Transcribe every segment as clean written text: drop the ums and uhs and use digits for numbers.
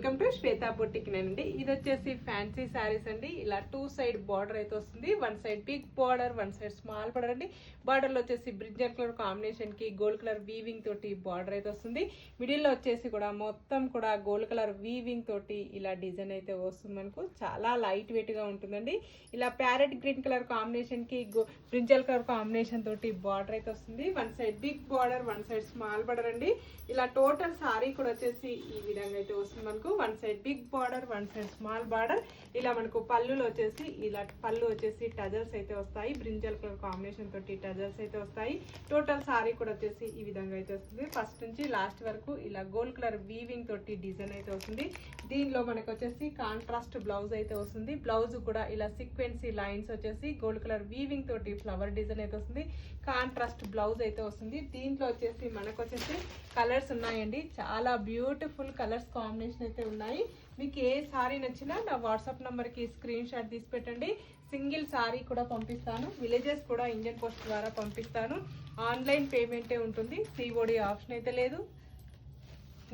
Welcome to Shweta boutique అండి. ఇది వచ్చేసి ఫ్యాన్సీ శారీస్ అండి. ఇలా 2 సైడ్ బార్డర్ అయితే వస్తుంది. 1 side big border, 1 side small border అండి. బార్డర్ లో వచ్చేసి బ్రింజల్ కలర్ కాంబినేషన్ కి గోల్డ్ కలర్ వీవింగ్ తోటి బార్డర్ అయితే వస్తుంది. మిడిల్ లో వచ్చేసి కూడా మొత్తం కూడా గోల్డ్ కలర్ వీవింగ్ తోటి ఇలా డిజైన్ అయితే వస్తుంది. మనకు చాలా లైట్ వెయిట్ గా ఉంటుందండి. ఇలా ప్యారెట్ గ్రీన్ కలర్ కాంబినేషన్ కి బ్రింజల్ కలర్ కాంబినేషన్ తోటి బార్డర్ అయితే వస్తుంది. 1 side big border, 1 side small border అండి. ఇలా టోటల్ సారీ కూడా వచ్చేసి ఈ విధంగా అయితే వస్తుంది. మనకు 1 side big border, 1 side small border. ఇలా మనకు పళ్ళులో వచ్చేసి ఇలా పళ్ళు వచ్చేసి టజల్స్ అయితే వస్తాయి. బ్రింజల్ కలర్ కాంబినేషన్ తోటి టజల్స్ అయితే వస్తాయి. టోటల్ సారీ కూడా వచ్చేసి ఈ విధంగా అయితే వస్తుంది. ఫస్ట్ నుంచి లాస్ట్ వరకు ఇలా గోల్డ్ కలర్ వీవింగ్ తోటి డిజైన్ అయితే వస్తుంది. దీనిలో మనకు వచ్చేసి కాంట్రాస్ట్ బ్లౌజ్ అయితే వస్తుంది. బ్లౌజ్ కూడా ఇలా సీక్వెన్సీ లైన్స్ వచ్చేసి గోల్డ్ కలర్ వీవింగ్ తోటి ఫ్లవర్ డిజైన్ అయితే వస్తుంది. కాంట్రాస్ట్ బ్లౌజ్ అయితే వస్తుంది. దీంట్లో వచ్చేసి మనకు వచ్చేసి కలర్స్ ఉన్నాయండి. చాలా బ్యూటిఫుల్ కలర్స్ కాంబినేషన్ అయితే ఉన్నాయి. మీకు ఏ సారీ నచ్చినా నా వాట్సాప్ నంబర్కి స్క్రీన్ షాట్ తీసి పెట్టండి. సింగిల్ సారీ కూడా పంపిస్తాను. విలేజెస్ కూడా ఇండియన్ పోస్ట్ ద్వారా పంపిస్తాను. ఆన్లైన్ పేమెంటే ఉంటుంది. సిఓడి ఆప్షన్ అయితే లేదు.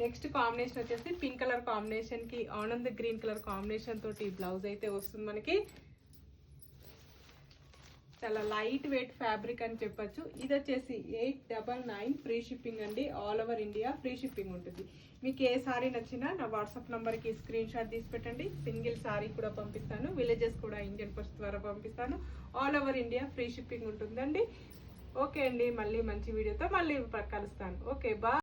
నెక్స్ట్ కాంబినేషన్ వచ్చేసి పింక్ కలర్ కాంబినేషన్ కి ఆనంద్ గ్రీన్ కలర్ కాంబినేషన్ తోటి బ్లౌజ్ అయితే వస్తుంది. మనకి చాలా లైట్ వెయిట్ ఫ్యాబ్రిక్ అని చెప్పొచ్చు. ఇది వచ్చేసి 899 ఫ్రీ షిప్పింగ్ అండి. All over India free shipping ఉంటుంది. మీకు ఏ సారీ నచ్చినా నా వాట్సాప్ నంబర్కి స్క్రీన్ షాట్ తీసి పెట్టండి. సింగిల్ సారీ కూడా పంపిస్తాను. విలేజెస్ కూడా ఇండియన్ పోస్ట్ ద్వారా పంపిస్తాను. All over India free shipping ఉంటుందండి. ఓకే అండి, మళ్ళీ మంచి వీడియోతో మళ్ళీ కలుస్తాను. Okay, bye.